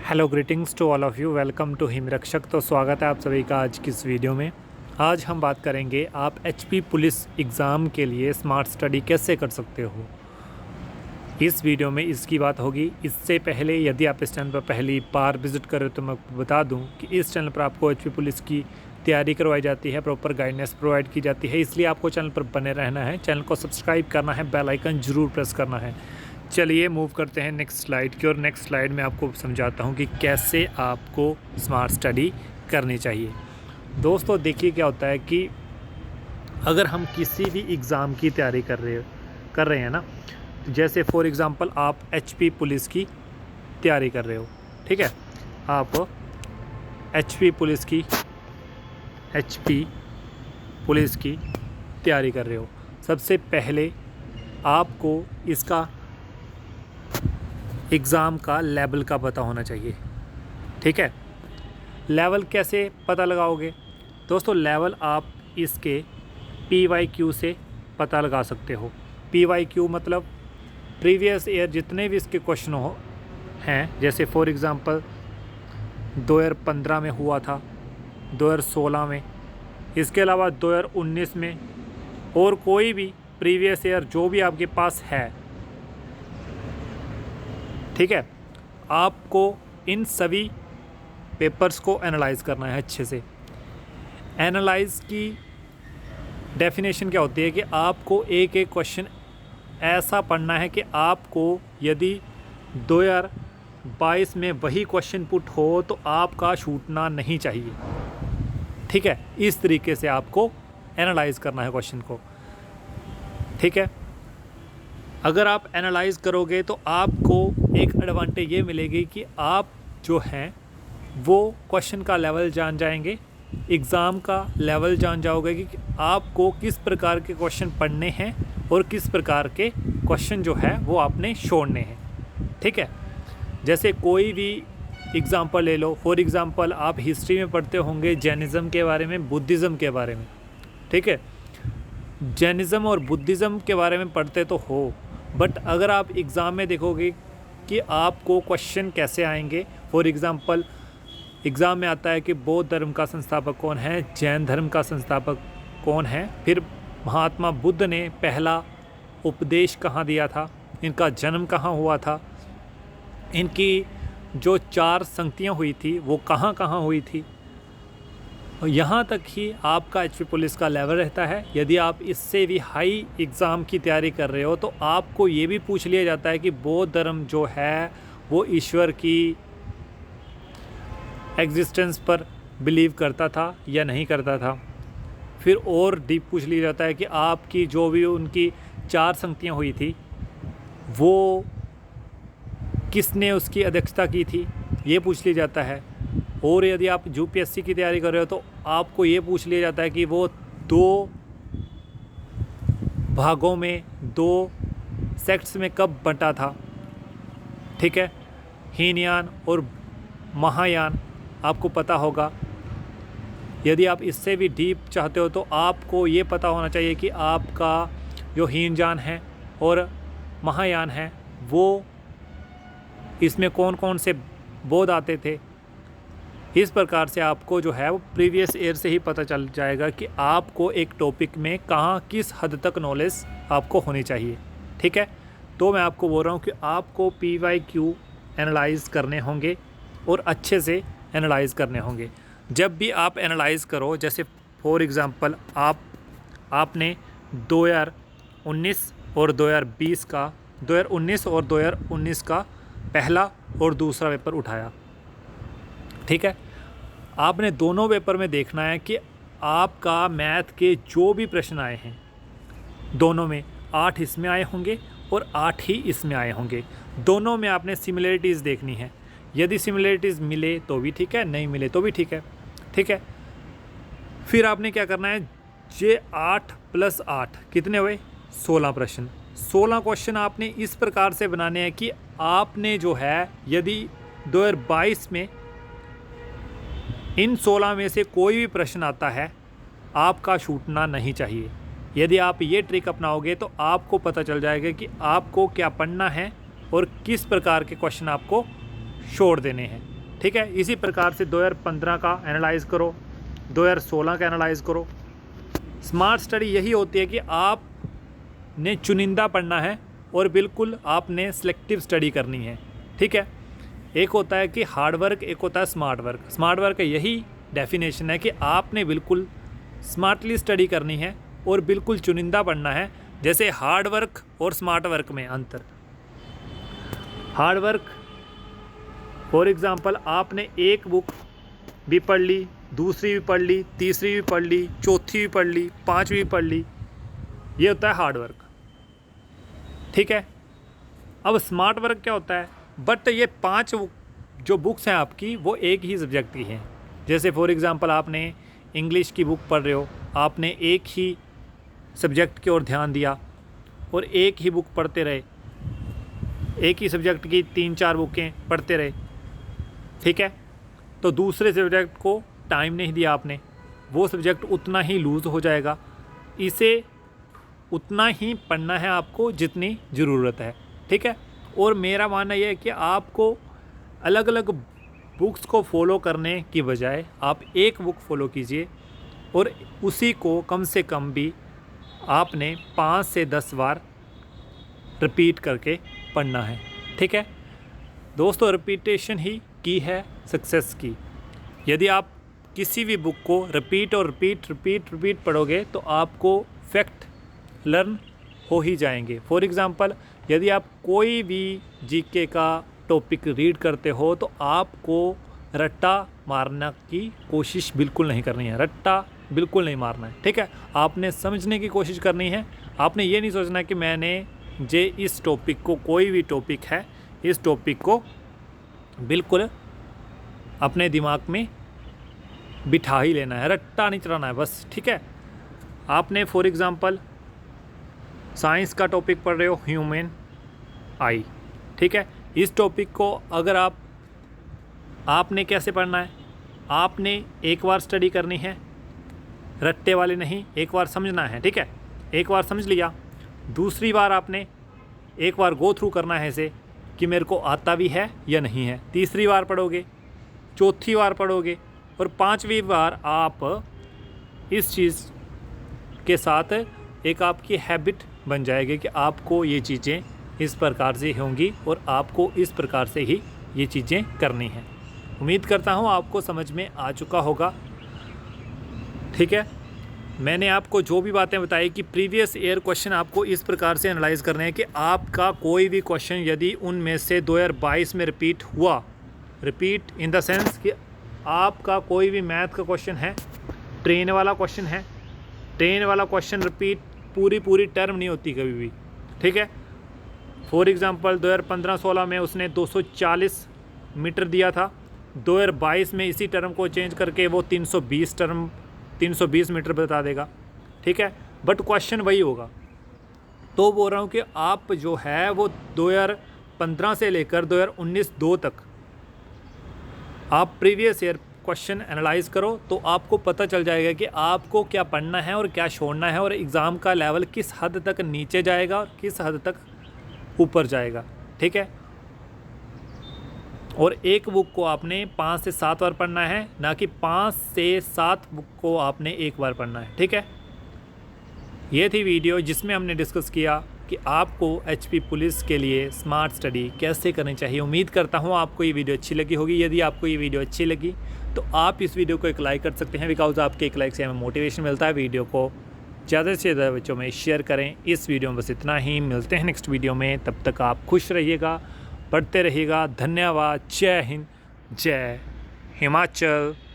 Hello greetings to all of you, welcome to Himrakshak. तो स्वागत है आप सभी का आज की इस वीडियो में। आज हम बात करेंगे आप एचपी पुलिस एग्ज़ाम के लिए स्मार्ट स्टडी कैसे कर सकते हो। इस वीडियो में इसकी बात होगी। इससे पहले यदि आप इस चैनल पर पहली बार विज़िट करें तो मैं बता दूं कि इस चैनल पर आपको एचपी पुलिस की तैयारी करवाई जाती है, प्रॉपर गाइडेंस प्रोवाइड की जाती है। इसलिए आपको चैनल पर बने रहना है, चैनल को सब्सक्राइब करना है, बेल आइकन ज़रूर प्रेस करना है। चलिए मूव करते हैं नेक्स्ट स्लाइड की, और नेक्स्ट स्लाइड में आपको समझाता हूँ कि कैसे आपको स्मार्ट स्टडी करनी चाहिए। दोस्तों देखिए क्या होता है कि अगर हम किसी भी एग्ज़ाम की तैयारी कर रहे हैं ना, जैसे फॉर एग्ज़ाम्पल आप एचपी पुलिस की तैयारी कर रहे हो, ठीक है। आप एचपी पुलिस की तैयारी कर रहे हो। सबसे पहले आपको इसका एग्ज़ाम का लेवल का पता होना चाहिए, ठीक है। लेवल कैसे पता लगाओगे दोस्तों? लेवल आप इसके PYQ से पता लगा सकते हो। PYQ मतलब प्रीवियस ईयर जितने भी इसके क्वेश्चन हैं, जैसे फॉर एग्ज़ाम्पल 2015 में हुआ था, 2016 में, इसके अलावा 2019 में, और कोई भी प्रीवियस ईयर जो भी आपके पास है, ठीक है। आपको इन सभी पेपर्स को एनालाइज़ करना है अच्छे से। एनालाइज़ की डेफिनेशन क्या होती है कि आपको एक एक क्वेश्चन ऐसा पढ़ना है कि आपको यदि 2022 में वही क्वेश्चन पुट हो तो आपका छूटना नहीं चाहिए, ठीक है। इस तरीके से आपको एनालाइज़ करना है क्वेश्चन को, ठीक है। अगर आप एनालाइज़ करोगे तो आपको एक एडवांटेज ये मिलेगी कि आप जो हैं वो क्वेश्चन का लेवल जान जाएंगे, एग्ज़ाम का लेवल जान जाओगे कि आपको किस प्रकार के क्वेश्चन पढ़ने हैं और किस प्रकार के क्वेश्चन जो है वो आपने छोड़ने हैं, ठीक है। जैसे कोई भी एग्ज़ाम्पल ले लो, फॉर एग्ज़ाम्पल आप हिस्ट्री में पढ़ते होंगे जैनिज़्म के बारे में, बुद्धिज़्म के बारे में, ठीक है। जैनिज़्म और बुद्धिज़्म के बारे में पढ़ते तो हो, बट अगर आप एग्ज़ाम में देखोगे कि आपको क्वेश्चन कैसे आएंगे, फॉर एग्ज़ाम्पल एग्ज़ाम में आता है कि बौद्ध धर्म का संस्थापक कौन है, जैन धर्म का संस्थापक कौन है, फिर महात्मा बुद्ध ने पहला उपदेश कहाँ दिया था, इनका जन्म कहाँ हुआ था, इनकी जो 4 संगतियाँ हुई थी वो कहाँ कहाँ हुई थी। यहाँ तक ही आपका एचपी पुलिस का लेवल रहता है। यदि आप इससे भी हाई एग्ज़ाम की तैयारी कर रहे हो तो आपको ये भी पूछ लिया जाता है कि बौद्ध धर्म जो है वो ईश्वर की एग्जिस्टेंस पर बिलीव करता था या नहीं करता था। फिर और डीप पूछ लिया जाता है कि आपकी जो भी उनकी 4 संगतियाँ हुई थी वो किसने उसकी अध्यक्षता की थी, ये पूछ लिया जाता है। और यदि आप यूपीएससी की तैयारी कर रहे हो तो आपको ये पूछ लिया जाता है कि वो 2 भागों में, 2 सेक्ट्स में कब बंटा था, ठीक है। हीनयान और महायान आपको पता होगा। यदि आप इससे भी डीप चाहते हो तो आपको ये पता होना चाहिए कि आपका जो हीनयान है और महायान है वो इसमें कौन कौन से बौद्ध आते थे। इस प्रकार से आपको जो है वो प्रीवियस ईयर से ही पता चल जाएगा कि आपको एक टॉपिक में कहाँ किस हद तक नॉलेज आपको होनी चाहिए, ठीक है। तो मैं आपको बोल रहा हूँ कि आपको PYQ एनालाइज़ करने होंगे और अच्छे से एनालाइज़ करने होंगे। जब भी आप एनालाइज़ करो, जैसे फॉर एग्ज़ाम्पल आपने 2019 और 2019 का पहला और दूसरा पेपर उठाया, ठीक है। आपने दोनों पेपर में देखना है कि आपका मैथ के जो भी प्रश्न आए हैं, दोनों में 8 इसमें आए होंगे और 8 ही इसमें आए होंगे। दोनों में आपने सिमिलरिटीज़ देखनी है। यदि सिमिलरिटीज़ मिले तो भी ठीक है, नहीं मिले तो भी ठीक है, ठीक है। फिर आपने क्या करना है, ये 8 + 8 कितने हुए, 16 प्रश्न। 16 क्वेश्चन आपने इस प्रकार से बनाने हैं कि आपने जो है यदि 2022 में इन 16 में से कोई भी प्रश्न आता है आपका छूटना नहीं चाहिए। यदि आप ये ट्रिक अपनाओगे तो आपको पता चल जाएगा कि आपको क्या पढ़ना है और किस प्रकार के क्वेश्चन आपको छोड़ देने हैं। ठीक है। इसी प्रकार से 2015 का एनालाइज़ करो, 2016 का एनालाइज़ करो। स्मार्ट स्टडी यही होती है कि आपने चुनिंदा पढ़ना है और बिल्कुल आपने सेलेक्टिव स्टडी करनी है, ठीक है। एक होता है कि हार्ड वर्क, एक होता है स्मार्ट वर्क। स्मार्ट वर्क का यही डेफिनेशन है कि आपने बिल्कुल स्मार्टली स्टडी करनी है और बिल्कुल चुनिंदा पढ़ना है। जैसे हार्ड वर्क और स्मार्ट वर्क में अंतर, हार्ड वर्क फॉर एग्ज़ाम्पल आपने एक बुक भी पढ़ ली, दूसरी भी पढ़ ली, तीसरी भी पढ़ ली, चौथी भी पढ़ ली, पांचवी भी पढ़ ली, ये होता है हार्ड वर्क, ठीक है। अब स्मार्ट वर्क क्या होता है, बट ये 5 जो बुक्स हैं आपकी वो एक ही सब्जेक्ट की हैं। जैसे फॉर एग्ज़ाम्पल आपने इंग्लिश की बुक पढ़ रहे हो, आपने एक ही सब्जेक्ट की ओर ध्यान दिया और एक ही बुक पढ़ते रहे, एक ही सब्जेक्ट की 3-4 बुकें पढ़ते रहे, ठीक है। तो दूसरे सब्जेक्ट को टाइम नहीं दिया आपने, वो सब्जेक्ट उतना ही लूज़ हो जाएगा। इसे उतना ही पढ़ना है आपको जितनी ज़रूरत है, ठीक है। और मेरा मानना यह है कि आपको अलग अलग बुक्स को फॉलो करने की बजाय आप एक बुक फॉलो कीजिए और उसी को कम से कम भी आपने 5 से 10 बार रिपीट करके पढ़ना है, ठीक है दोस्तों। रिपीटेशन ही की है सक्सेस की। यदि आप किसी भी बुक को रिपीट और रिपीट पढ़ोगे तो आपको फैक्ट लर्न हो ही जाएंगे। फॉर एग्ज़ाम्पल यदि आप कोई भी जीके का टॉपिक रीड करते हो तो आपको रट्टा मारने की कोशिश बिल्कुल नहीं करनी है, रट्टा बिल्कुल नहीं मारना है, ठीक है। आपने समझने की कोशिश करनी है। आपने ये नहीं सोचना कि मैंने जे इस टॉपिक को, कोई भी टॉपिक है, इस टॉपिक को बिल्कुल अपने दिमाग में बिठा ही लेना है, रट्टा नहीं चलाना है बस, ठीक है। आपने फॉर एग्ज़ाम्पल साइंस का टॉपिक पढ़ रहे हो, ह्यूमन आई, ठीक है। इस टॉपिक को अगर आपने कैसे पढ़ना है, आपने एक बार स्टडी करनी है, रट्टे वाले नहीं, एक बार समझना है, ठीक है। एक बार समझ लिया, दूसरी बार आपने एक बार गो थ्रू करना है इसे कि मेरे को आता भी है या नहीं है। तीसरी बार पढ़ोगे, चौथी बार पढ़ोगे और 5वीं बार आप इस चीज़ के साथ एक आपकी हैबिट बन जाएगी कि आपको ये चीज़ें इस प्रकार से होंगी और आपको इस प्रकार से ही ये चीज़ें करनी हैं। उम्मीद करता हूँ आपको समझ में आ चुका होगा, ठीक है। मैंने आपको जो भी बातें बताई कि प्रीवियस ईयर क्वेश्चन आपको इस प्रकार से एनालाइज करने हैं कि आपका कोई भी क्वेश्चन यदि उनमें से 2022 में रिपीट हुआ, रिपीट इन द सेंस कि आपका कोई भी मैथ का क्वेश्चन है, ट्रेन वाला क्वेश्चन है, ट्रेन वाला क्वेश्चन रिपीट पूरी टर्म नहीं होती कभी भी, ठीक है। फॉर एग्ज़ाम्पल 2015-16 में उसने 240 मीटर दिया था, 2022 में इसी टर्म को चेंज करके वो 320 मीटर बता देगा, ठीक है। बट क्वेश्चन वही होगा। तो बोल रहा हूँ कि आप जो है वो 2015 से लेकर 2019-2 तक आप प्रीवियस ईयर क्वेश्चन एनालाइज करो तो आपको पता चल जाएगा कि आपको क्या पढ़ना है और क्या छोड़ना है और एग्ज़ाम का लेवल किस हद तक नीचे जाएगा और किस हद तक ऊपर जाएगा, ठीक है। और एक बुक को आपने 5 से 7 बार पढ़ना है, ना कि 5 से 7 बुक को आपने एक बार पढ़ना है, ठीक है। ये थी वीडियो जिसमें हमने डिस्कस किया कि आपको एचपी पुलिस के लिए स्मार्ट स्टडी कैसे करनी चाहिए। उम्मीद करता हूँ आपको ये वीडियो अच्छी लगी होगी। यदि आपको ये वीडियो अच्छी लगी तो आप इस वीडियो को एक लाइक कर सकते हैं, बिकॉज आपके एक लाइक से हमें मोटिवेशन मिलता है। वीडियो को ज़्यादा से ज़्यादा बच्चों में शेयर करें। इस वीडियो में बस इतना ही, मिलते हैं नेक्स्ट वीडियो में। तब तक आप खुश रहिएगा, पढ़ते रहिएगा। धन्यवाद। जय हिंद, जय हिमाचल।